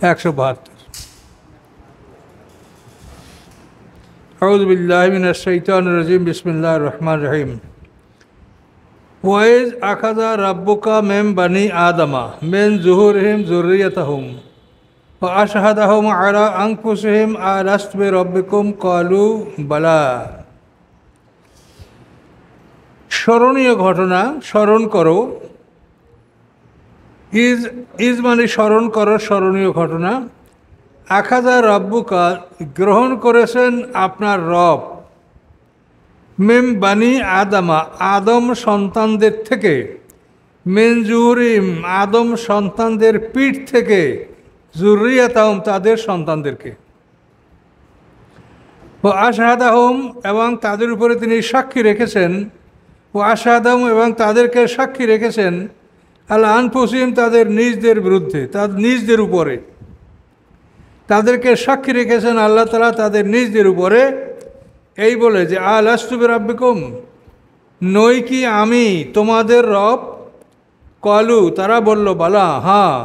172 আউযু বিল্লাহি মিনাশ শাইতানির রাজিম বিসমিল্লাহির রহমানির রহিম ওয়াইজ আখাযা রাব্বুকা মিন বানি আদমা মিন যুহুরিহিম যুররিয়াতাহুম ওয়া আশহাদাহুম আলা আনফুসিহিম আলাস্তু বিরাব্বিকুম ক্বালু বালা। স্মরণীয় ঘটনা, স্মরণ করো। ইজ মানে স্মরণ করো, স্মরণীয় ঘটনা। আখাযা রাব্বুকা গ্রহণ করেছেন আপনার রব, মিন বানি আদমা আদম সন্তানদের থেকে, মিন যুহুরিহিম আদম সন্তানদের পিঠ থেকে, যুররিয়াতাহুম তাদের সন্তানদেরকে, ও আশহাদাহুম এবং তাদের উপরে তিনি সাক্ষী রেখেছেন, ও আশহাদাহুম এবং তাদেরকে সাক্ষী রেখেছেন, আলা আনফুসিহিম তাদের নিজদের বিরুদ্ধে, তাদের নিজদের উপরে তাদেরকে সাক্ষী রেখেছেন আল্লাহ তাআলা তাদের নিজদের উপরে, এই বলে যে আলাস্তু বিরাব্বিকুম নই কি আমি তোমাদের রব। ক্বালু তারা বলল বালা, হ্যাঁ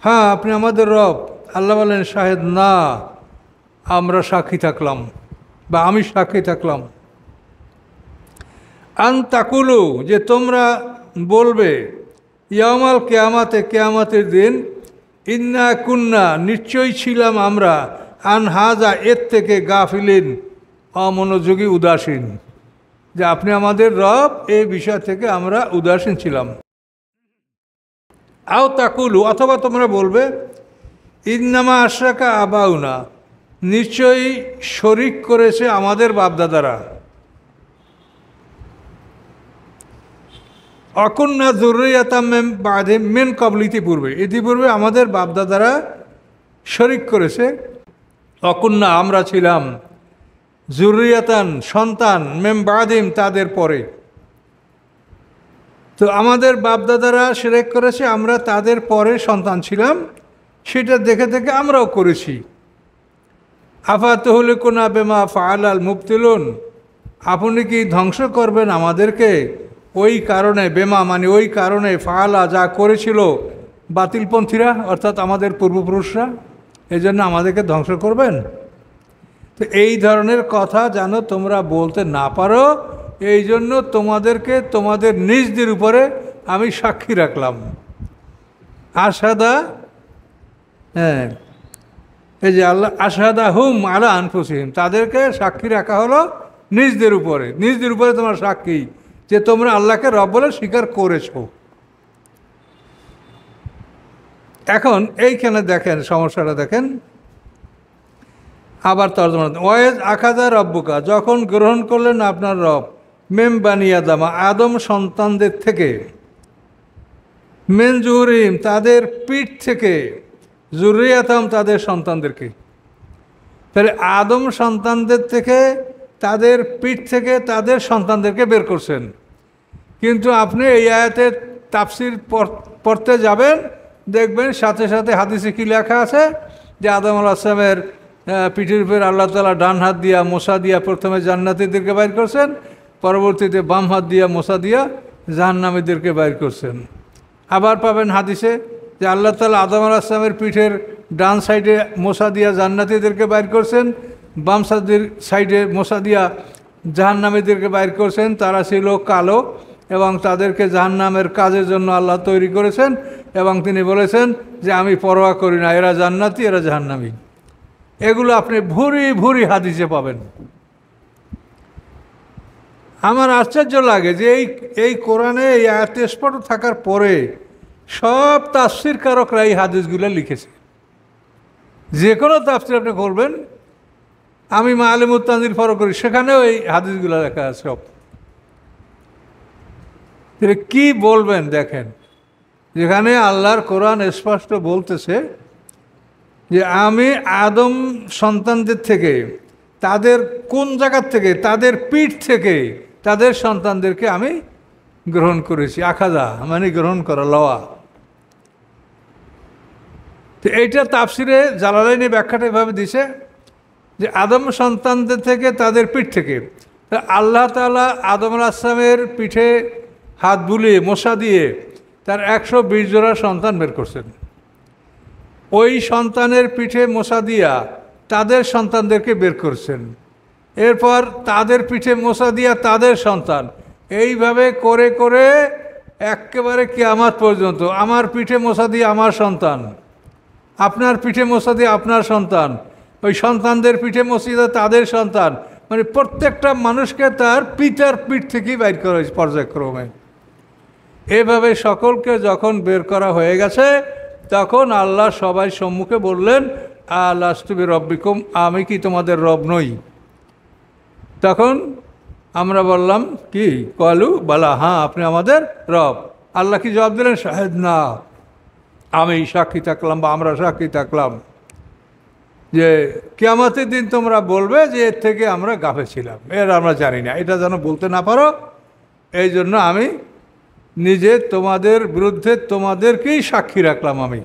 হ্যাঁ আপনি আমাদের রব। আল্লাহ বলেন শাহেদ না, আমরা সাক্ষী থাকলাম বা আমি সাক্ষী থাকলাম। আন তাকুলু যে তোমরা বলবে, ইয়াউমাল কিয়ামাতে কিয়ামতের দিন, ইন্না কুন্না নিশ্চয়ই ছিলাম আমরা, আন হাজা এর থেকে গাফিলিন অমনোযোগী উদাসীন, যে আপনি আমাদের রব এই বিষয় থেকে আমরা উদাসীন ছিলাম। আও তাকুলু অথবা তোমরা বলবে, ইন্নামা আশরাকা আবাউনা নিশ্চয়ই শরিক করেছে আমাদের বাপদাদারা, অকুন্না যুররিয়াতাম মিন বাদিহিম মিন ক্বাবলি ইতিপূর্বে আমাদের বাপদাদারা শরিক করেছে। অকুন্না আমরা ছিলাম, যুররিয়াতান সন্তান, মিন বাদিহিম তাদের পরে। তো আমাদের বাপদাদারা শিরক করেছে, আমরা তাদের পরে সন্তান ছিলাম, সেটা দেখে দেখে আমরাও করেছি। আফাতুহলিকুনা বিমা ফাআলাল মুবতিলুন আপনি কি ধ্বংস করবেন আমাদেরকে ওই কারণে, বেমা মানে ওই কারণে, ফাআলা যা করেছিল বাতিলপন্থীরা অর্থাৎ আমাদের পূর্বপুরুষরা, এই জন্য আমাদেরকে ধ্বংস করবেন। তো এই ধরনের কথা যেন তোমরা বলতে না পারো, এই জন্য তোমাদেরকে তোমাদের নিজদের উপরে আমি সাক্ষী রাখলাম। আশহাদা, হ্যাঁ এই যে আল্লাহ আশহাদাহুম আলা আনফুসিহিম তাদেরকে সাক্ষী রাখা হলো নিজদের উপরে, নিজদের উপরে তোমার সাক্ষী যে তোমরা আল্লাহকে রব বলে স্বীকার করেছো। এখন এইখানে দেখেন সমস্যাটা দেখেন, আবার তর্জমা, ওয়াইজ আখাযা রাব্বুকা যখন গ্রহণ করলেন আপনার রব, মিন বানি আদম আদম সন্তানদের থেকে, মিন যুহুরিহিম তাদের পিঠ থেকে, যুররিয়াতাহুম তাদের সন্তানদেরকে। তাহলে আদম সন্তানদের থেকে, তাদের পিঠ থেকে তাদের সন্তানদেরকে বের করছেন। কিন্তু আপনি এই আয়াতের তাফসির পড়তে যাবেন, দেখবেন সাথে সাথে হাদিসে কী লেখা আছে যে আদম আলাইহিস সালামের পিঠের উপর আল্লাহ তাআলা ডান হাত দিয়া মোসা দিয়া প্রথমে জান্নাতীদেরকে বাইর করছেন, পরবর্তীতে বাম হাত দিয়া মোসা দিয়া জাহান্নামীদেরকে বাইর করছেন। আবার পাবেন হাদিসে যে আল্লাহ তাআলা আদম আলাইহিস সালামের পিঠের ডান সাইডে মোসা দিয়া জান্নাতীদেরকে বাইর করছেন, বাম সাইডে মোসা দিয়া জাহান্নামীদেরকে বাইর করছেন। তারা ছিল কালো এবং তাদেরকে জাহান্নামের কাজের জন্য আল্লাহ তৈরি করেছেন, এবং তিনি বলেছেন যে আমি পরোয়া করি না, এরা জান্নাতি এরা জাহান্নামী। এগুলো আপনি ভুরি ভুরি হাদিসে পাবেন। আমার আশ্চর্য লাগে যে এই কোরআনে এই আয়াত স্পষ্ট থাকার পরে সব তাফসীরকারকরা এই হাদিসগুলো লিখেছে। যে কোনো তাফসীর আপনি করবেন, আমি মাআলিমুত তানজিল ফলো করি, সেখানেও এই হাদিসগুলো লেখা আছে সব। কি বলবেন দেখেন, যেখানে আল্লাহর কোরআন স্পষ্ট বলতেছে যে আমি আদম সন্তানদের থেকে, তাদের কোন জায়গার থেকে, তাদের পিঠ থেকে তাদের সন্তানদেরকে আমি গ্রহণ করেছি। আখাযা মানে গ্রহণ করা, লওয়া। তো এইটা তাফসিরে জালালাইনে ব্যাখ্যাটা এভাবে দিছে যে আদম সন্তানদের থেকে, তাদের পিঠ থেকে। আল্লাহ তাআলা আদম আলাইহিস সালামের পিঠে হাত বুলিয়ে মোসা দিয়ে তার 120 জোড়া সন্তান বের করছেন। ওই সন্তানের পিঠে মশা দিয়া তাদের সন্তানদেরকে বের করছেন, এরপর তাদের পিঠে মশা দিয়া তাদের সন্তান, এইভাবে করে করে একেবারে কিয়ামত পর্যন্ত আমার পিঠে মশা দিয়ে আমার সন্তান, আপনার পিঠে মশা দিয়ে আপনার সন্তান, ওই সন্তানদের পিঠে মশা দিয়ে তাদের সন্তান, মানে প্রত্যেকটা মানুষকে তার পিতার পিঠ থেকেই বাইর করা হয়েছে পর্যায়ক্রমে। এভাবে সকলকে যখন বের করা হয়ে গেছে তখন আল্লাহ সবাই সম্মুখে বললেন, আলাস্তু বিরব্বিকুম, আমি কি তোমাদের রব নই? তখন আমরা বললাম কি, কলু বালা, হ্যাঁ আপনি আমাদের রব। আল্লাহ কি জবাব দিলেন? শাহেদ না, আমি সাক্ষী থাকলাম বা আমরা সাক্ষী থাকলাম যে কিয়ামতের দিন তোমরা বলবে যে এর থেকে আমরা গাফে ছিলাম, এর আমরা জানি না, এটা যেন বলতে না পারো, এই জন্য আমি নিজে তোমাদের বিরুদ্ধে তোমাদেরকেই সাক্ষী রাখলাম। আমি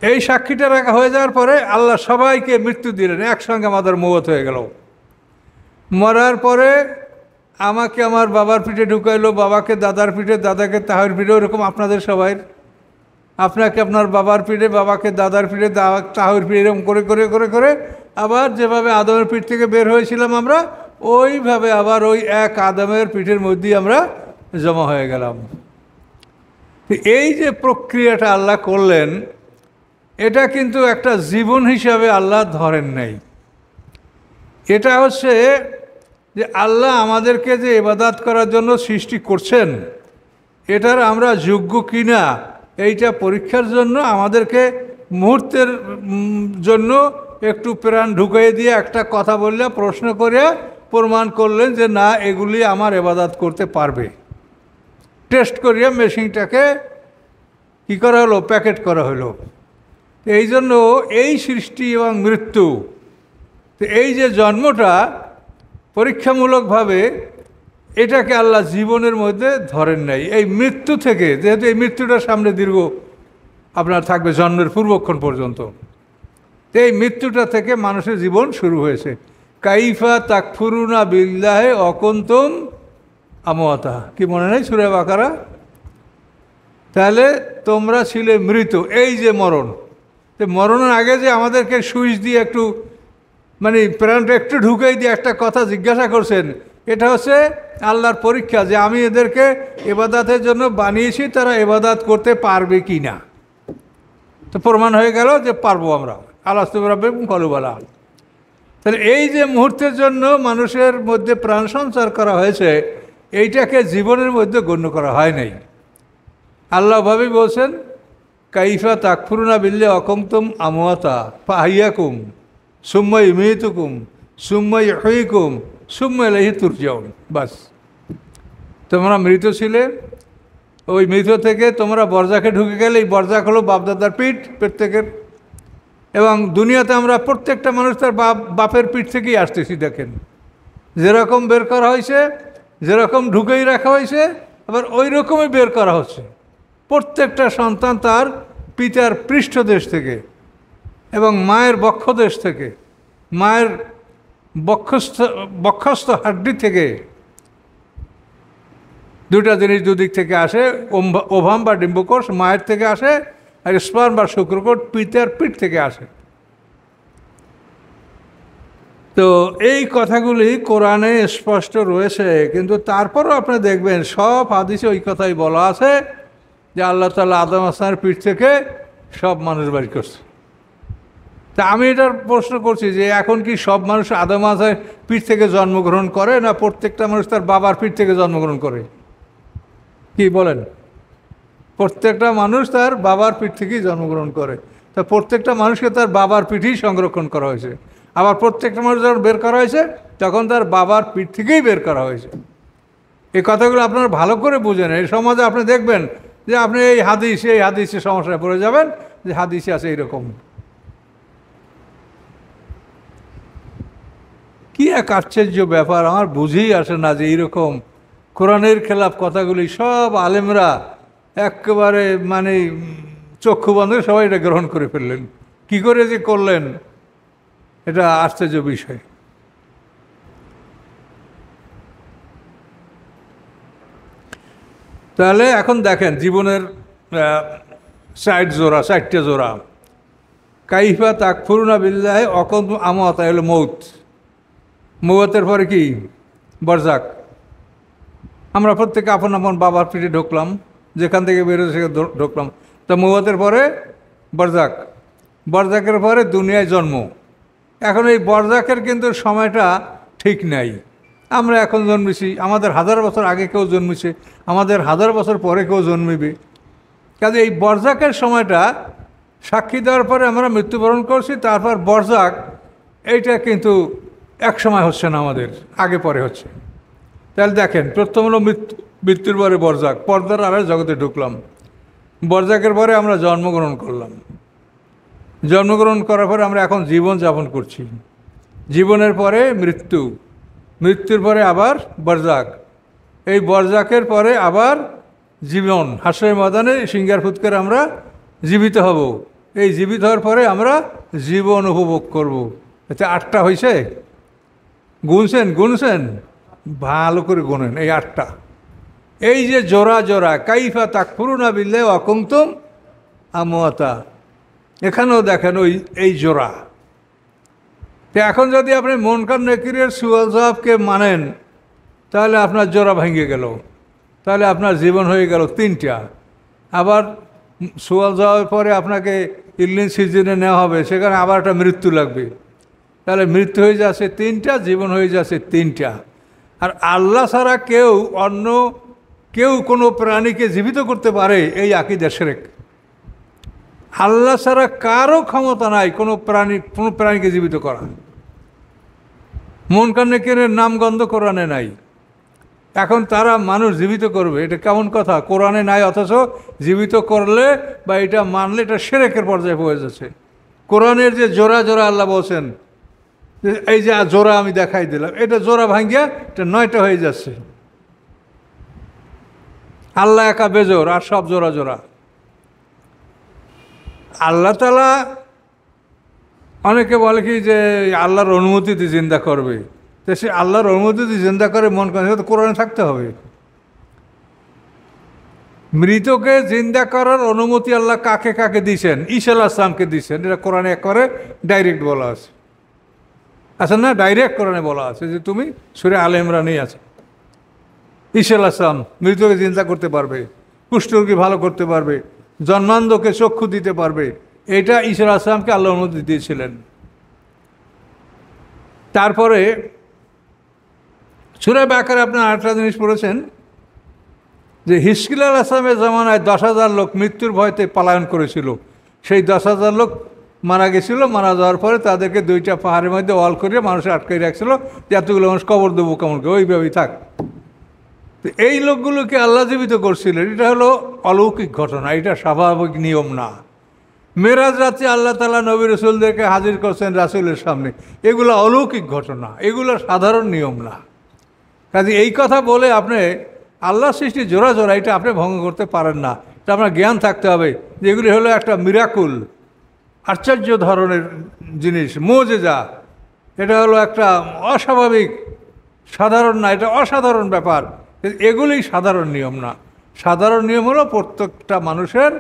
এই সাক্ষীটা রাখা হয়ে যাওয়ার পরে আল্লাহ সবাইকে মৃত্যু দিলেন, একসঙ্গে আমাদের মওত হয়ে গেল। মরার পরে আমাকে আমার বাবার পিঠে ঢুকাইলো, বাবাকে দাদার পিঠে, দাদাকে তাহের পিঠে, ওরকম আপনাদের সবাই, আপনাকে আপনার বাবার পিঠে, বাবাকে দাদার পিঠে, তাহের পিঠে, এরকম করে করে করে করে আবার যেভাবে আদমের পিঠ থেকে বের হয়েছিলাম আমরা, ওইভাবে আবার ওই এক আদমের পিঠের মধ্যেই আমরা জমা হয়ে গেলাম। এই যে প্রক্রিয়াটা আল্লাহ করলেন, এটা কিন্তু একটা জীবন হিসাবে আল্লাহ ধরেন নাই। এটা হচ্ছে যে আল্লাহ আমাদেরকে যে ইবাদত করার জন্য সৃষ্টি করছেন, এটার আমরা যোগ্য কিনা এইটা পরীক্ষার জন্য আমাদেরকে মুহূর্তের জন্য একটু প্রাণ ঢুকিয়ে দিয়ে একটা কথা বললে, প্রশ্ন করে প্রমাণ করলেন যে না, এগুলি আমার ইবাদত করতে পারবে। টেস্ট করিয়া মেশিনটাকে কী করা হলো? প্যাকেট করা হলো। এই জন্য এই সৃষ্টি এবং মৃত্যু, তো এই যে জন্মটা পরীক্ষামূলকভাবে, এটাকে আল্লাহ জীবনের মধ্যে ধরেন নাই। এই মৃত্যু থেকে, যেহেতু এই মৃত্যুটার সামনে দীর্ঘ আপনার থাকবে জন্মের পূর্বক্ষণ পর্যন্ত, তো এই মৃত্যুটা থেকে মানুষের জীবন শুরু হয়েছে। কাইফা তাকফুরুনা বিল্লাহে অকুনতুম আমওয়াতা, কি মনে নেই সূরা বাকারা? তাহলে তোমরা ছিলে মৃত, এই যে মরণ, তো মরণের আগে যে আমাদেরকে সুইচ দিয়ে একটু মানে প্রাণটা একটু ঢুকাই দিয়ে একটা কথা জিজ্ঞাসা করছেন, এটা হচ্ছে আল্লাহর পরীক্ষা যে আমি এদেরকে ইবাদতের জন্য বানিয়েছি, তারা ইবাদত করতে পারবে কি না। তো প্রমাণ হয়ে গেল যে পারবো আমরা, আলাস্তু বিরব্বিকুম ক্বালু বালা। তাহলে এই যে মুহূর্তের জন্য মানুষের মধ্যে প্রাণ সঞ্চার করা হয়েছে, এইটাকে জীবনের মধ্যে গণ্য করা হয় নাই। আল্লাহ ভাবেই বলছেন, কাইফা তাকফুরুনা বিল্লাহি অকুনতুম আমওয়াতা ফাআহইয়াকুম সুম্মা ইউমীতুকুম সুম্মা ইউহয়িকুম সুম্মা ইলাইহি তুরজাউন। বাস, তোমরা মৃত ছিলে, ওই মৃত থেকে তোমরা বরজাকে ঢুকে গেলে, এই বরজাক হলো বাপদাদার পিঠ প্রত্যেকের, এবং দুনিয়াতে আমরা প্রত্যেকটা মানুষ তার বাপের পিঠ থেকেই আসতেছি। দেখেন, যেরকম বের করা হয়েছে, যেরকম ঢুকেই রাখা হয়েছে, আবার ওই রকমই বের করা হচ্ছে। প্রত্যেকটা সন্তান তার পিতার পৃষ্ঠদেশ থেকে এবং মায়ের বক্ষদেশ থেকে, মায়ের বক্ষস্থ হাড্ডি থেকে, দুটা জিনিস দুদিক থেকে আসে। ওভাম বা ডিম্বকোষ মায়ের থেকে আসে, আর স্পার্ম বা শুক্রকোষ পিতার পিঠ থেকে আসে। তো এই কথাগুলি কোরআনে স্পষ্ট রয়েছে, কিন্তু তারপরও আপনি দেখবেন সব হাদিসে ওই কথাই বলা আছে যে আল্লাহ তাআলা আদম আসলামের পিঠ থেকে সব মানুষ বাড়ি করছে। তা আমি এটার প্রশ্ন করছি যে এখন কি সব মানুষ আদম আসলামের পিঠ থেকে জন্মগ্রহণ করে, না প্রত্যেকটা মানুষ তার বাবার পিঠ থেকে জন্মগ্রহণ করে? কি বলেন? প্রত্যেকটা মানুষ তার বাবার পিঠ থেকেই জন্মগ্রহণ করে। তা প্রত্যেকটা মানুষকে তার বাবার পিঠেই সংরক্ষণ করা হয়েছে। আবার প্রত্যেকটা মানুষ যখন বের করা হয়েছে তখন তার বাবার পিঠ থেকেই বের করা হয়েছে। এই কথাগুলো আপনারা ভালো করে বুঝেন। এই সমাজে আপনি দেখবেন যে আপনি এই হাদিসে সমস্যায় পড়ে যাবেন যে হাদিসে আছে এইরকম। কি এক আশ্চর্য ব্যাপার, আমার বুঝেই আসে না যে এইরকম কোরআনের খেলাফ কথাগুলি সব আলেমরা একেবারে মানে চক্ষু বন্ধ সবাই এটা গ্রহণ করে ফেললেন। কি করে যে করলেন, এটা আশ্চর্য বিষয়। তাহলে এখন দেখেন জীবনের চারটে জোড়া। কাইফা তাকফুরুনা বিল্লাহি অকুনতুম আমওয়াতা হলো মৌত। মৌতের পরে কি? বরজাক। আমরা প্রত্যেকে আপন আপন বাবার পিঠে ঢুকলাম, যেখান থেকে বেরোতে সেখানে ঢুকলাম। তো মৌতের পরে বরজাক, বরজাকের পরে দুনিয়ায় জন্ম। এখন এই বরজাকের কিন্তু সময়টা ঠিক নাই। আমরা এখন জন্মেছি, আমাদের 1000 বছর আগে কেউ জন্মেছে, আমাদের 1000 বছর পরে কেউ জন্মিবে। কাজে এই বরজাকের সময়টা সাক্ষী দেওয়ার পরে আমরা মৃত্যুবরণ করছি, তারপর বরজাক এইটা কিন্তু এক সময় হচ্ছে না, আমাদের আগে পরে হচ্ছে। তাহলে দেখেন, প্রথম হলো মৃত্যুর পরে বরজাক, পর্দার আড়ালে জগতে ঢুকলাম। বরজাকের পরে আমরা জন্মগ্রহণ করলাম, জন্মগ্রহণ করার পরে আমরা এখন জীবন যাপন করছি। জীবনের পরে মৃত্যু, মৃত্যুর পরে আবার বরজাক, এই বরজাকের পরে আবার জীবন, হাসরের ময়দানে সিংহার ফুৎকার আমরা জীবিত হব। এই জীবিত হওয়ার পরে আমরা জীবন উপভোগ করব। এতে 8টা হয়েছে, গুনছেন ভালো করে গুনেন এই 8টা। এই যে জোড়া জোড়া, কাইফা তাকফুরুনা বিল্লাহি ওয়া কুনতুম আমওয়াতা, এখানেও দেখেন ওই এই জোড়া। তো এখন যদি আপনি মুনকার নাকিরের সুয়াল জবাবকে মানেন, তাহলে আপনার জোড়া ভেঙে গেল, তাহলে আপনার জীবন হয়ে গেল 3টা। আবার সুয়াল জবাবের পরে আপনাকে ইল্লিন সিজনে নেওয়া হবে, সেখানে আবার একটা মৃত্যু লাগবে, তাহলে মৃত্যু হয়ে যাচ্ছে 3টা, জীবন হয়ে যাচ্ছে 3টা। আর আল্লাহ ছাড়া অন্য কেউ কোনো প্রাণীকে জীবিত করতে পারে, এই আকীদা শিরক। আল্লাহ ছাড়া কারো ক্ষমতা নাই কোনো প্রাণীকে জীবিত করা। মুনকার নাকিরের নামগন্ধ কোরআনে নাই, এখন তারা মানুষ জীবিত করবে, এটা কেমন কথা? কোরআনে নাই, অথচ জীবিত করলে বা এটা মানলে এটা শিরকের পর্যায়ে পৌঁছে যাচ্ছে। কোরআনের যে জোড়া জোড়া আল্লাহ বলছেন, এই যে জোড়া আমি দেখাই দিলাম, এটা জোড়া ভাঙ্গিয়া এটা 9টা হয়ে যাচ্ছে। আল্লাহ একা বেজোর, আর সব জোড়া জোড়া। আল্লাহ তাআলা, অনেকে বলে কি যে আল্লাহর অনুমতিতে জিন্দা করবে, তো সে আল্লাহর অনুমতিতে জিন্দা করে মন করে, তো কোরআনে থাকতে হবে। মৃতকে জিন্দা করার অনুমতি আল্লাহ কাকে কাকে দিয়েছেন? ঈসা আলাইহিস সালামকে দিয়েছেন, এটা কোরআনে একবারে ডাইরেক্ট বলা আছে। আচ্ছা না, ডাইরেক্ট কোরআনে বলা আছে যে তুমি সূরা আলে ইমরানেই আছে, ঈসা আলাইহিস সালাম মৃতকে জিন্দা করতে পারবে, কুষ্ঠরোগী ভালো করতে পারবে, জন্মান্ধকে চক্ষু দিতে পারবে, এটা ঈসা আলাইহিস সালামকে আল্লাহ অনুমতি দিয়েছিলেন। তারপরে সূরা বাকারায় আপনার আরেকটা জিনিস পড়েছেন যে হিজকিল আলাইহিস সালামের জামানায় 10,000 লোক মৃত্যুর ভয়তে পলায়ন করেছিল। সেই 10,000 লোক মারা গেছিল, মারা যাওয়ার পরে তাদেরকে 2টা পাহাড়ের মধ্যে ওয়াল করে মানুষ আটকাই রাখছিল, যে এতগুলো মানুষ কবর দেবো কেমন করে, ওইভাবেই থাক। তো এই লোকগুলোকে আল্লাহ জীবিত করছিলেন, এটা হলো অলৌকিক ঘটনা, এটা স্বাভাবিক নিয়ম না। মেরাজ রাতে আল্লাহ তাআলা নবী রাসূলদেরকে হাজির করছেন রাসূলের সামনে, এগুলো অলৌকিক ঘটনা, এগুলো সাধারণ নিয়ম না। কাজে এই কথা বলে আপনি আল্লাহ সৃষ্টি জোড়া জোড়া এটা আপনি ভঙ্গ করতে পারেন না। এটা আপনার জ্ঞান থাকতে হবে যে এগুলি হলো একটা মিরাকুল, আশ্চর্য ধরনের জিনিস, মুজিজা। এটা হলো একটা অস্বাভাবিক, সাধারণ না, এটা অসাধারণ ব্যাপার। এগুলি সাধারণ নিয়ম না। সাধারণ নিয়ম হলো প্রত্যেকটা মানুষের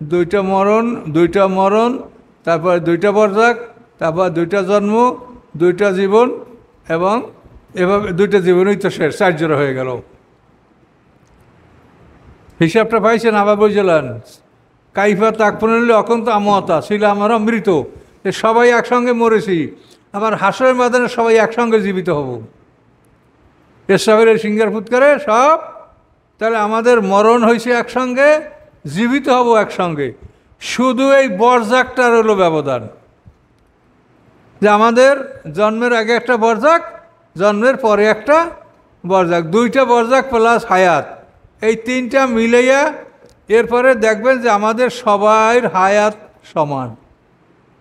2টা মরণ, তারপর 2টা বরজাক, তারপর 2টা জন্ম, 2টা জীবন, এবং এভাবে 2টা জীবনই তো শেষ, 4 জোড়া হয়ে গেল। হিসাবটা পাইছেন? আবার বুঝলেন? কাইফা তাকফুরুনা অকুনতুম আমওয়াতা, ছিল আমরা মৃত, সবাই একসঙ্গে মরেছি, আবার হাসরের ময়দানে সবাই একসঙ্গে জীবিত হব। এসবের সিংহার ফুৎকারে সব, তাহলে আমাদের মরণ হয়েছে একসঙ্গে, জীবিত হব একসঙ্গে। শুধু এই বরজাকটার হলো ব্যবধান, যে আমাদের জন্মের আগে একটা বরজাক, জন্মের পরে একটা বরজাক, 2টা বরজাক প্লাস হায়াত, এই 3টা মিলাইয়া এরপরে দেখবেন যে আমাদের সবার হায়াত সমান,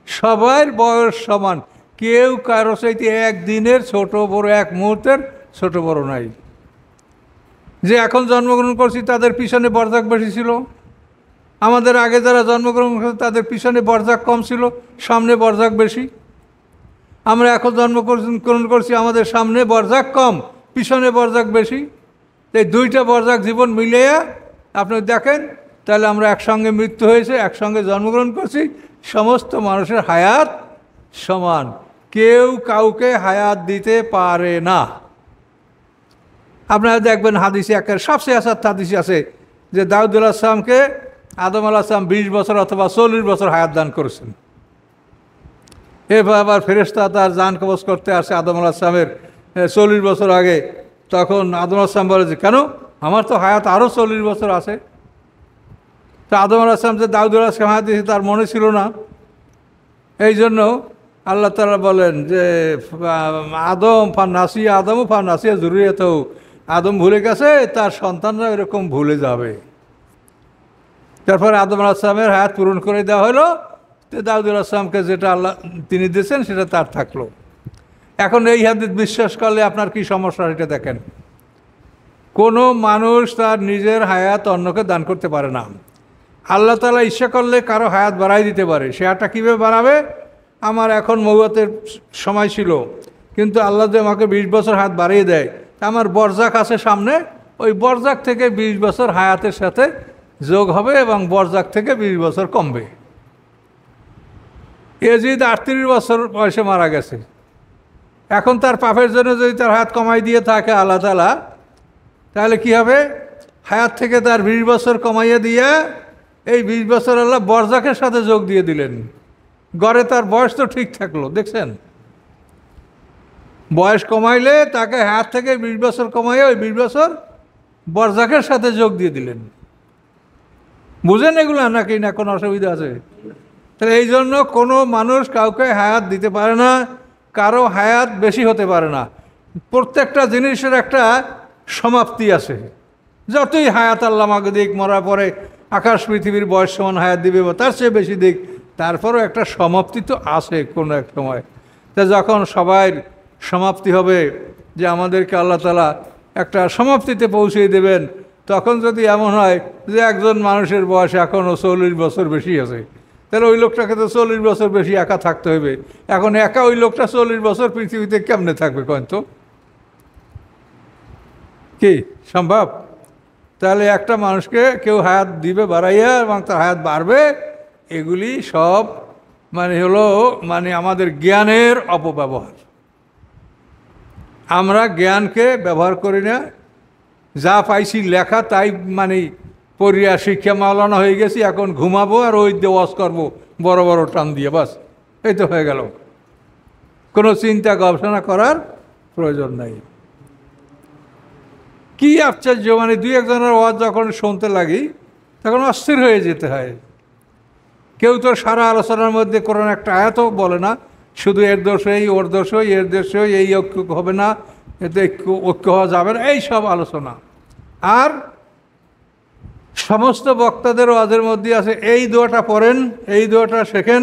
সবার বয়স সমান, কেউ কারো চাইতে একদিনের ছোট বড়, এক মুহূর্তের ছোট বড় নাই। যে এখন জন্মগ্রহণ করছি তাদের পিছনে বরজাক বেশি ছিল, আমাদের আগে যারা জন্মগ্রহণ করছে তাদের পিছনে বরজাক কম ছিল, সামনে বরজাক বেশি। আমরা এখন জন্মগ্রহণ করছি, আমাদের সামনে বরজাক কম, পিছনে বরজাক বেশি। এই 2টা বরজাক জীবন মিলিয়ে আপনি দেখেন তাহলে আমরা একসঙ্গে মৃত্যু হয়েছে, একসঙ্গে জন্মগ্রহণ করছি, সমস্ত মানুষের হায়াত সমান, কেউ কাউকে হায়াত দিতে পারে না। আপনারা দেখবেন হাদিসে একের সবচেয়ে আসার হাদিসে আছে যে দাউদ আলাইহিস সালামকে আদম আলাইহিস সালাম 20 বছর অথবা 40 বছর হায়াত দান করেছেন। এরপর আবার ফেরেশতা তার জান কবজ করতে আসে আদম আলাইহিস সালামের 40 বছর আগে। তখন আদম আলাইহিস সালাম বলে যে কেন, আমার তো হায়াত আরও 40 বছর আছে। তো আদম আলাইহিস সালাম যে দাউদ আলাইহিস সালাম হায়াত দিয়েছে তার মনে ছিল না। এই জন্য আল্লাহ তাআলা বলেন যে আদমও ফান্নাসিয়া যুররিয়াতাহু, আদম ভুলে গেছে, তার সন্তানরা এরকম ভুলে যাবে। তারপরে আদম আলাইহিস সালামের হায়াত পূরণ করে দেওয়া হলো, তো দাউদ আলাইহিস সালামকে যেটা আল্লাহ তিনি দিয়েছেন সেটা তার থাকলো। এখন এই হাদিস বিশ্বাস করলে আপনার কি সমস্যা এটা দেখেন। কোনো মানুষ তার নিজের হায়াত অন্যকে দান করতে পারে না। আল্লাহ তাআলা ইচ্ছা করলে কারো হায়াত বাড়াই দিতে পারে। সে হায়াতটা কীভাবে বাড়াবে? আমার এখন মৌয়াতের সময় ছিল, কিন্তু আল্লাহ যে আমাকে 20 বছর হায়াত বাড়িয়ে দেয়, আমার বরজাক আছে সামনে, ওই বরজাক থেকে 20 বছর হায়াতের সাথে যোগ হবে এবং বরজাক থেকে 20 বছর কমবে। ইয়াজিদ 38 বছর বয়সে মারা গেছে। এখন তার পাপের জন্য যদি তার হায়াত কমাই দিয়ে থাকে আল্লাহ তাআলা, তাহলে কি হবে? হায়াত থেকে তার 20 বছর কমাইয়ে দিয়ে এই 20 বছর আল্লাহ বরজাকের সাথে যোগ দিয়ে দিলেন। গড়ে তার বয়স তো ঠিক থাকলো। দেখছেন, বয়স কমাইলে তাকে হায়াত থেকে 20 বছর কমাইয়ে ওই 20 বছর বরজাকের সাথে যোগ দিয়ে দিলেন। বুঝেন এগুলো নাকি না কোনো অসুবিধা আছে? তাহলে এই জন্য কোনো মানুষ কাউকে হায়াত দিতে পারে না, কারো হায়াত বেশি হতে পারে না। প্রত্যেকটা জিনিসের একটা সমাপ্তি আছে। যতই হায়াত আল্লাহ আমাকে দিক, মরার পরে আকাশ পৃথিবীর বয়স সমান হায়াত দিবে বা তার চেয়ে বেশি দিক, তারপরও একটা সমাপ্তি তো আছে কোনো এক সময়। তা যখন সবাই সমাপ্তি হবে, যে আমাদেরকে আল্লাহ তাআলা একটা সমাপ্তিতে পৌঁছে দেবেন, তখন যদি এমন হয় যে একজন মানুষের বয়স এখনও 40 বছর বেশি আছে, তাহলে ওই লোকটাকে তো 40 বছর বেশি একা থাকতে হবে। এখন একা ওই লোকটা 40 বছর পৃথিবীতে কেমনে থাকবে কয়েন তো? কি সম্ভব? তাহলে একটা মানুষকে কেউ হায়াত দিবে বাড়াইয়া এবং তার হায়াত বাড়বে, এগুলি সব হলো আমাদের জ্ঞানের অপব্যবহার। আমরা জ্ঞানকে ব্যবহার করি না, যা পাইছি লেখা তাই পড়িয়া শিক্ষা মাওলানা হয়ে গেছি, এখন ঘুমাবো আর ওই দিয়ে ওয়াজ করবো বড় বড় টান দিয়ে, বাস এই তো হয়ে গেল। কোনো চিন্তা গবেষণা করার প্রয়োজন নাই। কি আশ্চর্য, দুই একজনের ওয়াজ যখন শুনতে লাগি তখন অস্থির হয়ে যেতে হয়। কেউ তো সারা আলোচনার মধ্যে কোরআন একটা আয়াতও বলে না, শুধু এর দোষ এই, ওর দোষ ওই, এর দোষ ওই, এই ঐক্য হবে না, এতে ঐক্য হওয়া যাবে না, এই সব আলোচনা। আর সমস্ত বক্তাদের ওয়াজের মধ্যে আছে এই দোয়াটা পড়েন, এই দোয়াটা শেখেন,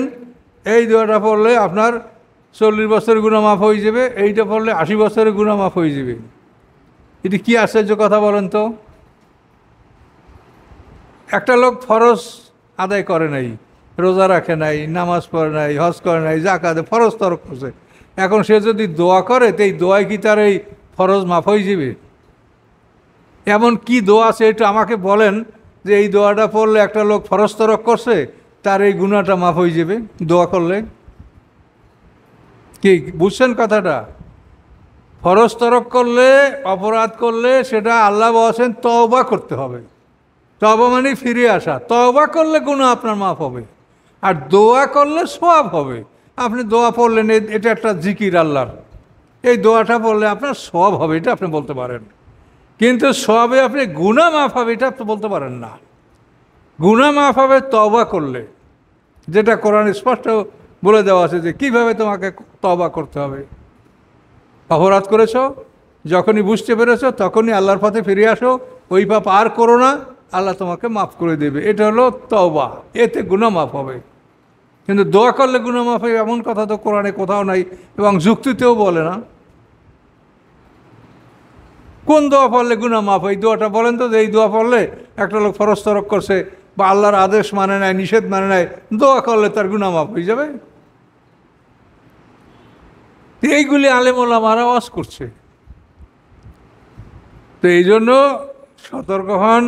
এই দোয়াটা পড়লে আপনার 40 বছরের গুনাহ মাফ হয়ে যাবে, এইটা পড়লে 80 বছরের গুনাহ মাফ হয়ে যাবে। এটি কি আশ্চর্য কথা বলেন তো? একটা লোক ফরজ আদায় করে নাই, রোজা রাখে নাই, নামাজ পড়ে নাই, হজ করে নাই, যাকাত ফরজ তরক করছে, এখন সে যদি দোয়া করে তো এই দোয়ায় কি তার এই ফরজ মাফ হয়ে যাবে? এমন কি দোয়া আছে একটু আমাকে বলেন যে এই দোয়াটা পড়লে একটা লোক ফরজ তরক করছে, তার এই গুনাহটা মাফ হয়ে যাবে দোয়া করলে? কি বুঝছেন কথাটা? ফরজ তরক করলে, অপরাধ করলে সেটা আল্লাহ বলেছেন তওবা করতে হবে। তওবা ফিরে আসা। তওবা করলে গুনাহ আপনার মাফ হবে, আর দোয়া করলে সওয়াব হবে। আপনি দোয়া পড়লেন, এটা একটা জিকির আল্লাহর, এই দোয়াটা পড়লে আপনার সওয়াব হবে, এটা আপনি বলতে পারেন। কিন্তু সওয়াবে আপনি গুনাহ মাফ হবে এটা আপনি বলতে পারেন না। গুনাহ মাফ হবে তওবা করলে, যেটা কোরআন স্পষ্ট বলে দেওয়া আছে যে কীভাবে তোমাকে তওবা করতে হবে। অপরাধ করেছ, যখনই বুঝতে পেরেছ তখনই আল্লাহর পথে ফিরে আসো, ওই পাপ আর করো না, আল্লাহ তোমাকে মাফ করে দেবে। এটা হলো তওবা, এতে গুনাহ মাফ হবে। কিন্তু দোয়া করলে গুনাহ মাফ হবে এমন কথা তো কোরআনে কোথাও নাই, এবং যুক্তিতেও বলে না। কোন দোয়া পড়লে গুনাহ মাফ হয়? দোয়াটা বলেন তো, যে এই দোয়া পড়লে একটা লোক ফরজ তরক করছে বা আল্লাহর আদেশ মানে নাই, নিষেধ মানে নাই, দোয়া করলে তার গুনাহ মাফ হয়ে যাবে। এইগুলি আলেম ওলামারা ওয়াজ করছে। তো এই জন্য সতর্ক হন,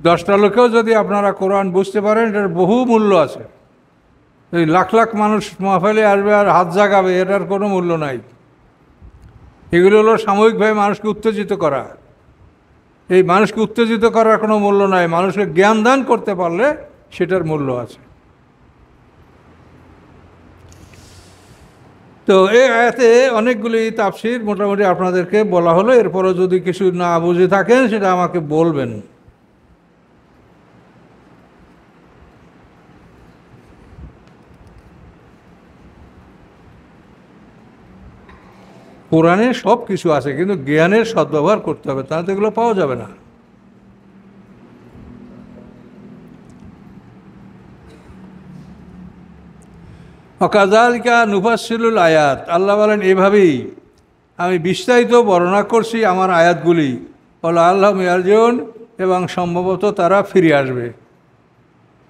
10টা লোকেও যদি আপনারা কোরআন বুঝতে পারেন, এটার বহু মূল্য আছে। এই লাখ লাখ মানুষ মাহফিলে আসবে আর হাত জাগাবে, এটার কোনো মূল্য নাই। এগুলো হলো সাময়িকভাবে মানুষকে উত্তেজিত করা। এই মানুষকে উত্তেজিত করার কোনো মূল্য নাই। মানুষকে জ্ঞান দান করতে পারলে সেটার মূল্য আছে। তো এই আয়াতে অনেকগুলি তাফসীর মোটামুটি আপনাদেরকে বলা হলো। এরপরও যদি কিছু না বুঝে থাকেন সেটা আমাকে বলবেন। কোরআনে সব কিছু আছে, কিন্তু জ্ঞানের সদ্ব্যবহার করতে হবে, তাহলে এগুলো পাওয়া যাবে না। অকাযালিকা নুফাসসিলুল আয়াত, আল্লাহ বলেন এভাবেই আমি বিস্তারিত বর্ণনা করছি আমার আয়াতগুলি। লাআল্লাহুম ইয়ারজিউন, এবং সম্ভবত তারা ফিরে আসবে,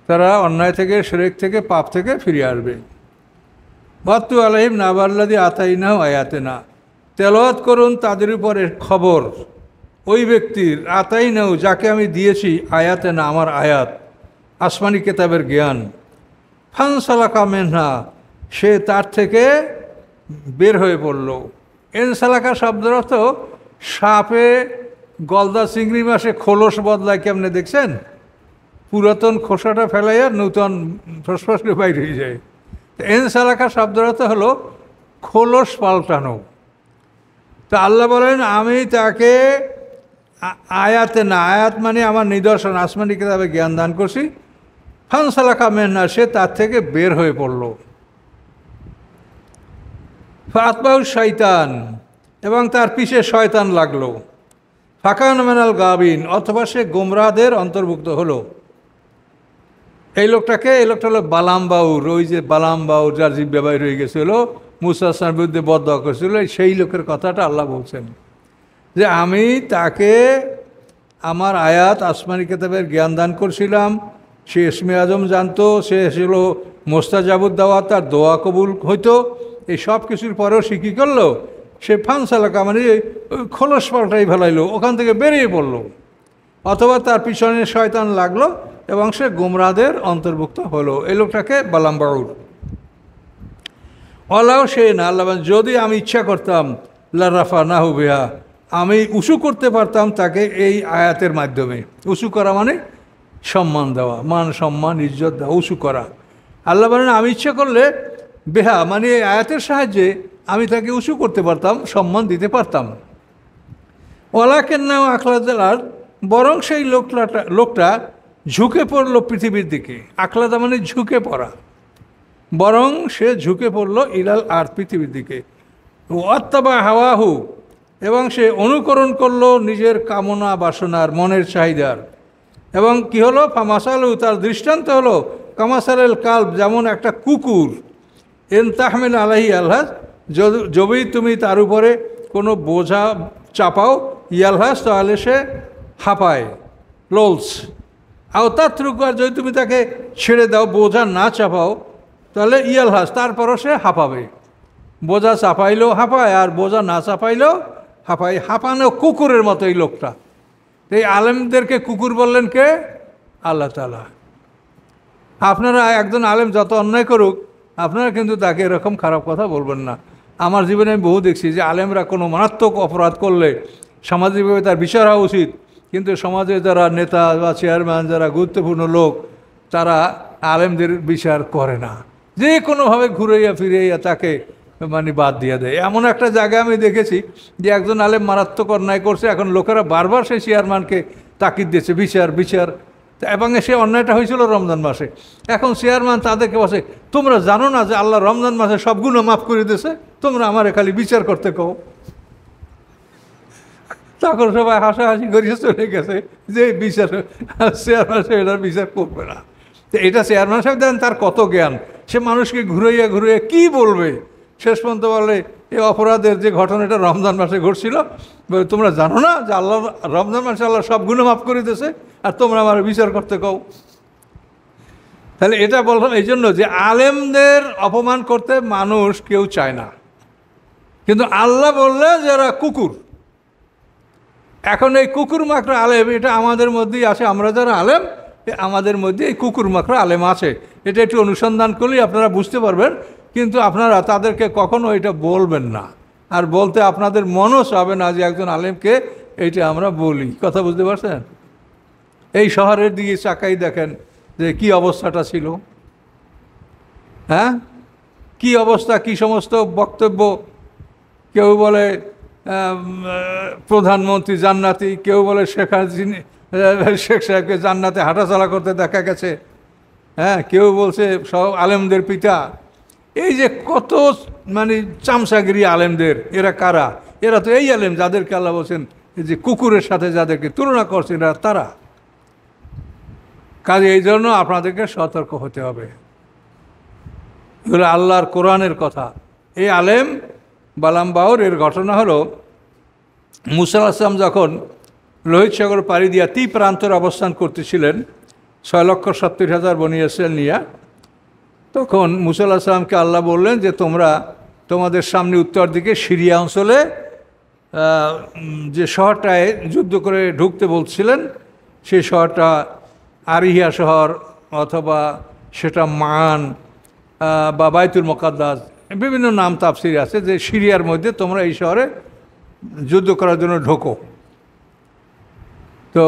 তারা অন্যায় থেকে, শিরক থেকে, পাপ থেকে ফিরে আসবে। ওয়াতলু আলাইহিম নাবাল্লাযী আতাইনাহু আয়াতিনা, তেলাওয়াত করুন তাদের উপরে খবর ওই ব্যক্তির, আতাইনাহু যাকে আমি দিয়েছি, আয়াতিনা আমার আয়াত, আসমানি কিতাবের জ্ঞান। ফানসালাকা মিনহা, সে তার থেকে বের হয়ে পড়ল। এনসালাকা শব্দের অর্থ সাপে গলদা চিংড়ি মাসে খোলস বদলায় কেমনে দেখছেন, পুরাতন খোসাটা ফেলাইয়া নূতন ফসফস করে বাইরে হয়ে যায়। এনসালাকা শব্দের অর্থ হলো খোলস পাল্টানো। তো আল্লাহ বলেন আমি তাকে আয়াতে না, আয়াত মানে আমার নিদর্শন, আসমানি কিতাবে জ্ঞান দান করছি। ফানসালাকা মিনহা, সে তার থেকে বের হয়ে পড়ল। ফাতবাউ শয়তান, এবং তার পিছে শয়তান লাগলো। ফাকান মিনাল গাবিন, অথবা সে গোমরাহদের অন্তর্ভুক্ত হলো। এই লোকটা হলো বালাম বাউর, ওই যে বালাম বাউর যার জিহ্বা বাইর হয়ে গেছিল, মুসা আসলামের বিরুদ্ধে বদদোয়া করেছিল, সেই লোকের কথাটা আল্লাহ বলছেন যে আমি তাকে আমার আয়াত আসমানি কিতাবের জ্ঞান দান করছিলাম। সে ইসমে আজম জানতো, সে ছিল মোস্তাজাবুদ দাওয়াত, তার দোয়া কবুল হইতো। এই সব কিছুর পরেও সে কী করলো, সে ফানসালাকা মানে খোলস পাল্টাই ফেলাইলো, ওখান থেকে বেরিয়ে পড়লো। অথবা তার পিছনে শয়তান লাগলো এবং সে গোমরাহদের অন্তর্ভুক্ত হলো। এই লোকটাকে বালাম বাউর। অলাও সে না, আল্লাহ যদি আমি ইচ্ছা করতাম, লারাফা নাহু বিহা, আমি উঁচু করতে পারতাম তাকে এই আয়াতের মাধ্যমে। উঁচু করা মানে সম্মান দেওয়া, মান সম্মান ইজ্জত দেওয়া, উঁচু করা। আল্লাহ বলেন আমি ইচ্ছা করলে বেহা মানে এই আয়াতের সাহায্যে আমি তাকে উঁচু করতে পারতাম, সম্মান দিতে পারতাম। ওয়ালাকিন নাও আখলাদাল আরদ, বরং সেই লোকটা ঝুঁকে পড়লো পৃথিবীর দিকে। আখলাদা মানে ঝুঁকে পড়া, বরং সে ঝুঁকে পড়লো ইলাল আরদ, পৃথিবীর দিকে। ওয়াত্তাবা হাওয়াহু, এবং সে অনুকরণ করলো নিজের কামনা বাসনার, মনের চাহিদার। এবং কি হলো, ফামাসালু, তার দৃষ্টান্ত হলো কামাসালেল কালব, যেমন একটা কুকুর। এন তাহমিল আলাহি আলহাজ, যদি তুমি তার উপরে কোনো বোঝা চাপাও, ইয়ালহাজ, তাহলে সে হাঁপায়, লোলস। আওতাত্রুক, আর যদি তুমি তাকে ছেড়ে দাও, বোঝা না চাপাও, তাহলে ইয়ালহাজ, তারপরও সে হাঁপাবে। বোঝা চাপাইলেও হাঁপায়, আর বোঝা না চাপাইলেও হাঁপায়। হাঁপানো কুকুরের মতো এই লোকটা। এই আলেমদেরকে কুকুর বললেন কে? আল্লাহ তাআলা। আপনারা একজন আলেম যত অন্যায় করুক, আপনারা কিন্তু তাকে এরকম খারাপ কথা বলবেন না। আমার জীবনে আমি বহু দেখছি যে আলেমরা কোনো মারাত্মক অপরাধ করলে সামাজিকভাবে তার বিচার হওয়া উচিত, কিন্তু সমাজে যারা নেতা বা চেয়ারম্যান, যারা গুরুত্বপূর্ণ লোক, তারা আলেমদের বিচার করে না, যে কোনোভাবে ঘুরাইয়া ফিরাইয়া তাকে মানে বাদ দিয়ে দেয়। এমন একটা জায়গায় আমি দেখেছি যে একজন আলেম মারাত্মক অন্যায় করছে, এখন লোকেরা বারবার সেই চেয়ারম্যানকে তাকিদ দিয়েছে, বিচার বিচার। এবং সে অন্যায়টা হয়েছিল রমজান মাসে। এখন চেয়ারম্যান তাদেরকে বসে, তোমরা জানো না যে আল্লাহ রমজান মাসে সব গুনাহ মাফ করে দিয়েছে, তোমরা আমারে খালি বিচার করতে কও। তখন সবাই হাসাহাসি করিয়ে চলে গেছে যে বিচার, চেয়ারম্যান সাহেব এটার বিচার করবে না। তো এটা চেয়ারম্যান সাহেব দেন, তার কত জ্ঞান, সে মানুষকে ঘুরাইয়া ঘুরাইয়া কি বলবে। শেষ পর্যন্ত বলে এই অপরাধের যে ঘটনাটা রমজান মাসে ঘটছিল, তোমরা জানো না যে আল্লাহ রমজান মাসে আল্লাহ সব গুনাহ মাফ করে দিয়েছে, আর তোমরা আমার বিচার করতে কও। তাহলে এটা বললাম এই জন্য যে আলেমদের অপমান করতে মানুষ কেউ চায় না, কিন্তু আল্লাহ বললে যারা কুকুর, এখন এই কুকুর মাকড়া আলেম এটা আমাদের মধ্যেই আছে, আমরা যারা আলেম আমাদের মধ্যে এই কুকুর মাকড়া আলেম আছে, এটা একটু অনুসন্ধান করলেই আপনারা বুঝতে পারবেন। কিন্তু আপনারা তাদেরকে কখনো এটা বলবেন না, আর বলতে আপনাদের মনও চাবে না যে একজন আলেমকে এইটা আমরা বলি। কথা বুঝতে পারছেন? এই শহরের দিকে চাকাই দেখেন যে কি অবস্থাটা ছিল, হ্যাঁ কি অবস্থা, কি সমস্ত বক্তব্য। কেউ বলে প্রধানমন্ত্রী জান্নাতি, কেউ বলে শেখ সাহেবকে জান্নাতে হাঁটাচলা করতে দেখা গেছে, হ্যাঁ কেউ বলছে সব আলেমদের পিতা। এই যে কত মানে চামচাগিরি আলেমদের, এরা কারা? এরা তো এই আলেম যাদেরকে আল্লাহ বলছেন যে কুকুরের সাথে যাদেরকে তুলনা করছেন এরা তারা। কাজে এই জন্য আপনাদেরকে সতর্ক হতে হবে। এগুলো আল্লাহর কোরআনের কথা। এই আলেম বালাম বাউর এর ঘটনা হলো, মুসা আলাইহিস সালাম যখন লোহিত সাগর পাড়ি দিয়া প্রান্তরে অবস্থান করতেছিলেন 6,70,000 বনী ইসরাঈল নিয়ে, তখন মুসা আলাইহিস সালামকে আল্লাহ বললেন যে তোমরা তোমাদের সামনে উত্তর দিকে সিরিয়া অঞ্চলে যে শহরটায় যুদ্ধ করে ঢুকতে বলছিলেন, সেই শহরটা আরিহিয়া শহর অথবা সেটা মান বা বাইতুল মুকাদ্দাস, বিভিন্ন নাম তাফসির আছে, যে সিরিয়ার মধ্যে তোমরা এই শহরে যুদ্ধ করার জন্য ঢোকো। তো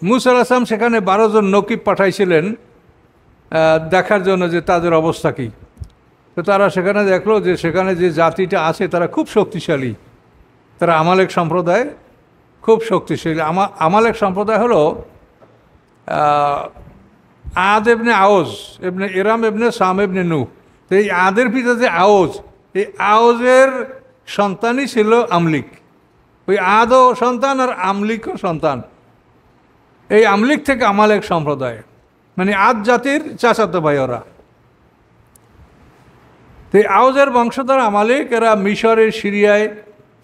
মুসা আলাইহিস সালাম সেখানে 12 জন নকিব পাঠাইছিলেন দেখার জন্য যে তাদের অবস্থা কী। তো তারা সেখানে দেখলো যে সেখানে যে জাতিটা আছে তারা খুব শক্তিশালী, তারা আমালেক সম্প্রদায়, খুব শক্তিশালী। আমালেক সম্প্রদায় হলো আদ এবনে আওজ এবনে ইরাম এবনে সাম এবনে নূহ। তো এই আদের পিতা যে আওজ, এই আওজের সন্তানই ছিল আমলিক। ওই আদও সন্তান আর আমলিকও সন্তান। এই আমলিক থেকে আমালেক সম্প্রদায়, মানে আদ জাতির চাচাতো ভাই ওরা। তো এই আওজের বংশধর আমালিক, এরা মিশরের সিরিয়ায়,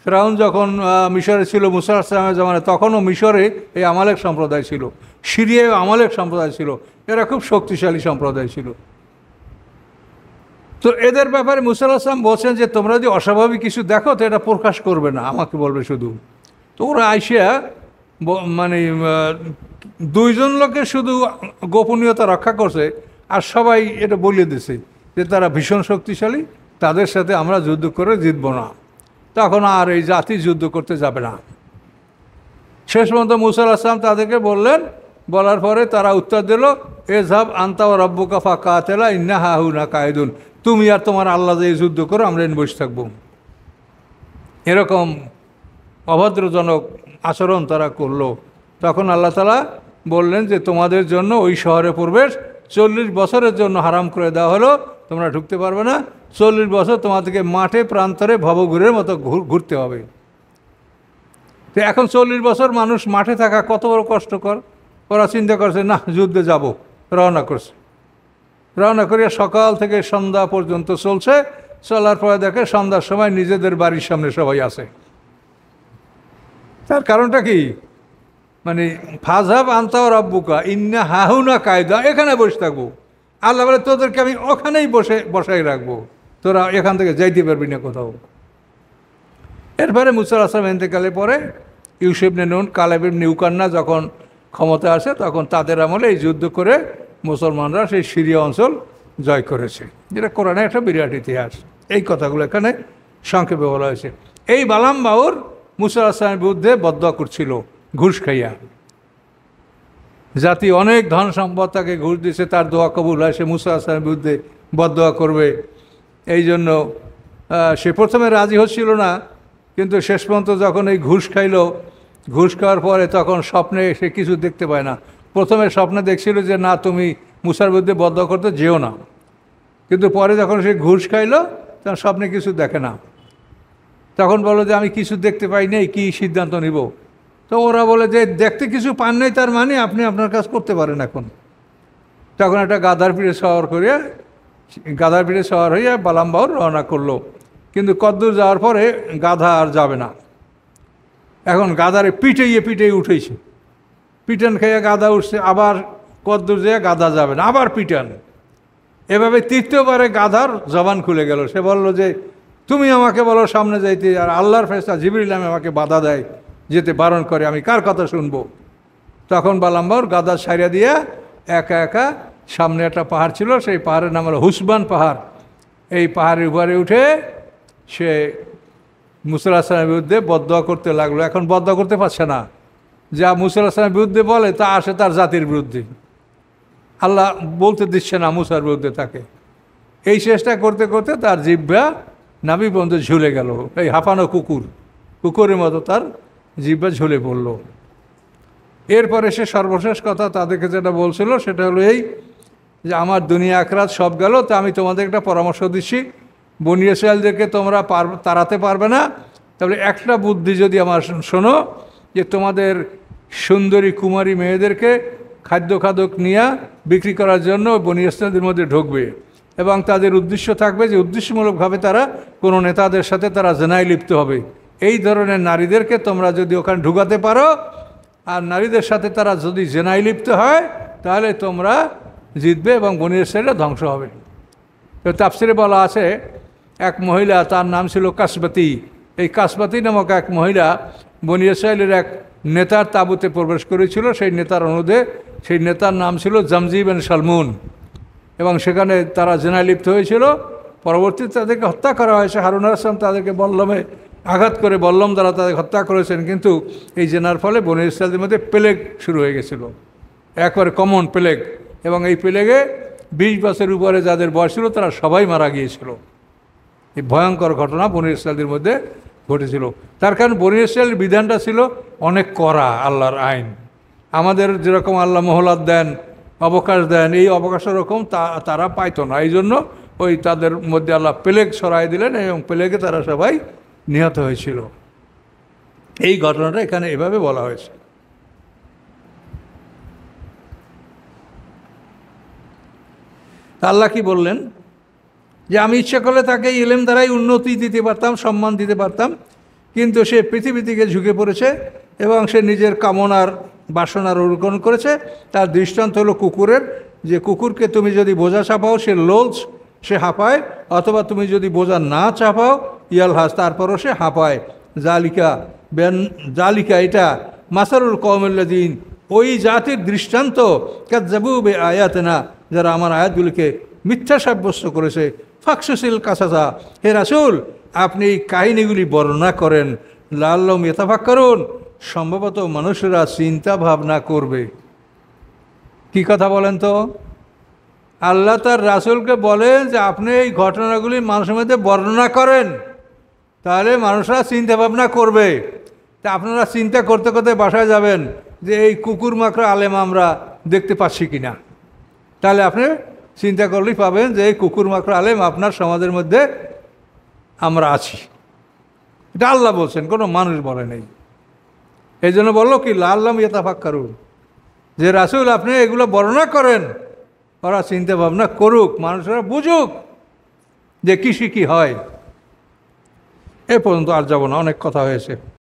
ফেরাউন যখন মিশরে ছিল মুসা আলাইহিস সালামের জামানায়, তখনও মিশরে এই আমালেক সম্প্রদায় ছিল, সিরিয়ায় আমালেক সম্প্রদায় ছিল। এরা খুব শক্তিশালী সম্প্রদায় ছিল। তো এদের ব্যাপারে মুসা আলাইহিস সালাম বলছেন যে তোমরা যদি অস্বাভাবিক কিছু দেখো তো এটা প্রকাশ করবে না, আমাকে বলবে শুধু। তো ওরা আইসিয়া মানে 2 জন লোকের শুধু গোপনীয়তা রক্ষা করছে, আর সবাই এটা বলে দিছে যে তারা ভীষণ শক্তিশালী, তাদের সাথে আমরা যুদ্ধ করে জিতব না, তখন আর এই জাতি যুদ্ধ করতে যাবে না। শেষ পর্যন্ত মুসা আলাইহিস সালাম তাদেরকে বললেন, বলার পরে তারা উত্তর দিল, এযহাব আনতা ওয়া রাব্বুকা ফাকাতিলা ইন্না হাহুনা কায়দুন, তুমি আর তোমার আল্লাহ যে যুদ্ধ করো, আমরা এনে বসে থাকবো। এরকম অভদ্রজনক আচরণ তারা করলো। তখন আল্লাহ তাআলা বললেন যে তোমাদের জন্য ওই শহরে প্রবেশ 40 বছরের জন্য হারাম করে দেওয়া হলো, তোমরা ঢুকতে পারবে না। 40 বছর তোমাদেরকে মাঠে প্রান্তরে ভবঘুরের মতো ঘুরতে হবে। তো এখন 40 বছর মানুষ মাঠে থাকা কত বড় কষ্টকর। ওরা চিন্তা করছে না যুদ্ধে যাব, রওনা করছে। রওনা করিয়া সকাল থেকে সন্ধ্যা পর্যন্ত চলছে। চলার পরে দেখে সন্ধ্যার সময় নিজেদের বাড়ির সামনে সবাই আছে। তার কারণটা কি? মানে ফাযহাব আনতা ওয়া রাব্বুকা ইন্না হাহুনা কায়দা, এখানে বসে থাকবো। আল্লাহ বলে তোদেরকে আমি ওখানেই বসাই রাখবো, তোরা এখান থেকে যাইতে পারবি না কোথাও। এরপরে মুসা আলাইহিস সালাম ইন্তেকালের পরে ইউসুফ ইবনে নুন, কালেব ইবনে ইউকান্না যখন ক্ষমতা আসে, তখন তাদের আমলে এই যুদ্ধ করে মুসলমানরা সেই সিরিয়া অঞ্চল জয় করেছে, যেটা কোরআনে একটা বিরাট ইতিহাস। এই কথাগুলো এখানে সংক্ষেপে বলা হয়েছে। এই বালাম বাউর মুসা আলাইহিস সালামের বিরুদ্ধে বদদোয়া করছিল ঘুষ খাইয়া। জাতি অনেক ধন সম্পদ তাকে ঘুষ দিয়েছে, তার দোয়া কবুল হয়, সে মুসা আলাইহিস সালামের বিরুদ্ধে বদদোয়া করবে। এই জন্য সে প্রথমে রাজি হচ্ছিল না, কিন্তু শেষ পর্যন্ত যখন এই ঘুষ খাইলো, ঘুষ খাওয়ার পরে তখন স্বপ্নে সে কিছু দেখতে পায় না। প্রথমে স্বপ্নে দেখছিল যে না তুমি মুসার বিরুদ্ধে বদদোয়া করতে যেও না, কিন্তু পরে যখন সে ঘুষ খাইলো তখন স্বপ্নে কিছু দেখে না। তখন বলো যে আমি কিছু দেখতে পাই নাই, কী সিদ্ধান্ত নিব? তো ওরা বলে যে দেখতে কিছু পান নাই, তার মানে আপনি আপনার কাজ করতে পারেন এখন। তখন একটা গাধার পিঠে সওয়ার হইয়া বালাম বাউর রওনা করলো। কিন্তু কদ্দূর যাওয়ার পরে গাধা আর যাবে না। এখন গাধারে পিটাইয়ে উঠেছে, পিটান খাইয়া গাধা উঠছে, আবার কদ্দূর যেয়ে গাধা যাবে না, আবার পিটান। এভাবে 3য়বারে গাধার জবান খুলে গেল। সে বলল যে তুমি আমাকে বলো সামনে যাইতে, আর আল্লাহর ফেরেশতা জিবরিল আমাকে বাধা দেয়, যেতে বারণ করে, আমি কার কথা শুনবো? তখন বালাম্বর গাদা ছাইড়া দিয়ে একা একা, সামনে একটা পাহাড় ছিল, সেই পাহাড়ের নাম হলো হুসবান পাহাড়, এই পাহাড়ের উপরে উঠে সে মুসা আলাইহিস সালামের বিরুদ্ধে বদদোয়া করতে লাগলো। এখন বদদোয়া করতে পারছে না, যা মুসা আলাইহিস সালামের বিরুদ্ধে বলে তা আসে তার জাতির বিরুদ্ধে, আল্লাহ বলতে দিচ্ছে না মুসার বিরুদ্ধে তাকে। এই চেষ্টা করতে করতে তার জিহ্বা নাভি পর্যন্ত ঝুলে গেল, এই হাঁপানো কুকুরের মতো তার জিহ্বা ঝুলে পড়ল। এরপরে সে সর্বশেষ কথা তাদেরকে যেটা বলছিল সেটা হলো এই যে আমার দুনিয়া আখিরাত সব গেল, তা আমি তোমাদের একটা পরামর্শ দিচ্ছি, বনী ইসরাঈলদেরকে তোমরা তাড়াতে পারবে না, তাহলে একটা বুদ্ধি যদি আমার শোনো, যে তোমাদের সুন্দরী কুমারী মেয়েদেরকে খাদ্য নিয়ে বিক্রি করার জন্য বনী ইসরাঈলদের মধ্যে ঢুকবে, এবং তাদের উদ্দেশ্য থাকবে যে উদ্দেশ্যমূলকভাবে তারা কোনো নেতাদের সাথে তারা জেনায় লিপ্ত হবে। এই ধরনের নারীদেরকে তোমরা যদি ওখানে ঢুকাতে পারো, আর নারীদের সাথে তারা যদি জেনায় লিপ্ত হয়, তাহলে তোমরা জিতবে এবং বনী ইসরাঈলরা ধ্বংস হবে। তো তাফসিরে বলা আছে, এক মহিলা, তার নাম ছিল কাসবাতি, এই কাসবাতি নামক এক মহিলা বনী ইসরাঈলের এক নেতার তাঁবুতে প্রবেশ করেছিল, সেই নেতার অনুরোধে। সেই নেতার নাম ছিল জামজি বিন সালমুন, এবং সেখানে তারা জেনায় লিপ্ত হয়েছিল। পরবর্তীতে তাদেরকে হত্যা করা হয়েছে। হারুন আলাইহিস সালাম তাদেরকে বল্লমে আঘাত করে বল্লম দ্বারা তাদেরকে হত্যা করেছেন, কিন্তু এই জেনার ফলে বনী ইসরাঈলদের মধ্যে প্লেগ শুরু হয়ে গেছিল, একবারে কমন প্লেগ, এবং এই প্লেগে 20 বছরের উপরে যাদের বয়স ছিল তারা সবাই মারা গিয়েছিল। এই ভয়ঙ্কর ঘটনা বনী ইসরাঈলদের মধ্যে ঘটেছিল। তার কারণ বনী ইসরাঈলের বিধানটা ছিল অনেক কড়া, আল্লাহর আইন। আমাদের যেরকম আল্লাহ মহলাত দেন, অবকাশ দেন, এই অবকাশের রকম তারা পাইতো না। এই জন্য ওই তাদের মধ্যে আল্লাহ প্লেগ সরাই দিলেন, এবং প্লেগে তারা সবাই নিহত হয়েছিল। এই ঘটনাটা এখানে এভাবে বলা হয়েছে। আল্লাহ কি বললেন, যে আমি ইচ্ছা করলে তাকে ইলম দ্বারাই উন্নতি দিতে পারতাম, সম্মান দিতে পারতাম, কিন্তু সে পৃথিবী থেকে ঝুঁকে পড়েছে এবং সে নিজের কামনার বাসনার অনুকরণ করেছে। তার দৃষ্টান্ত হলো কুকুরের, যে কুকুরকে তুমি যদি বোঝা চাপাও সে লোলস, সে হাঁপায়, অথবা তুমি যদি বোঝা না চাপাও ইয়ালহাস, তারপরও সে হাঁপায়। জালিকা এটা মাসারুল কওমিল্লাযিন, ওই জাতির দৃষ্টান্ত, কাযযাবু বিআয়াতিনা, যারা আমার আয়াতগুলিকে মিথ্যা সাব্যস্ত করেছে। ফাকসুসিল কাসাসা, হে রাসূল আপনি এই কাহিনীগুলি বর্ণনা করেন, লাআল্লাহুম ইয়াতাফাক্কারুন, সম্ভবত মানুষেরা চিন্তা ভাবনা করবে। কি কথা বলেন তো? আল্লাহ তার রাসূলকে বলেন যে আপনি এই ঘটনাগুলি মানুষের মধ্যে বর্ণনা করেন, তাহলে মানুষরা চিন্তা ভাবনা করবে। তা আপনারা চিন্তা করতে করতে বাসায় যাবেন যে এই কুকুর মাকড়া আলেম আমরা দেখতে পাচ্ছি কিনা, তাহলে আপনি চিন্তা করলেই পাবেন যে এই কুকুর মাকড়া আলেম আপনার সমাজের মধ্যে আমরা আছি। এটা আল্লাহ বলছেন, কোনো মানুষ বলে নেই। এই জন্য বললো কি লাআল্লাহুম ইয়াতাফাক্কারুন, যে রাসূল আপনি এগুলো বর্ণনা করেন, ওরা চিন্তা ভাবনা করুক, মানুষরা বুঝুক যে কৃষি কী হয়। এ পর্যন্ত আর যাব না, অনেক কথা হয়েছে।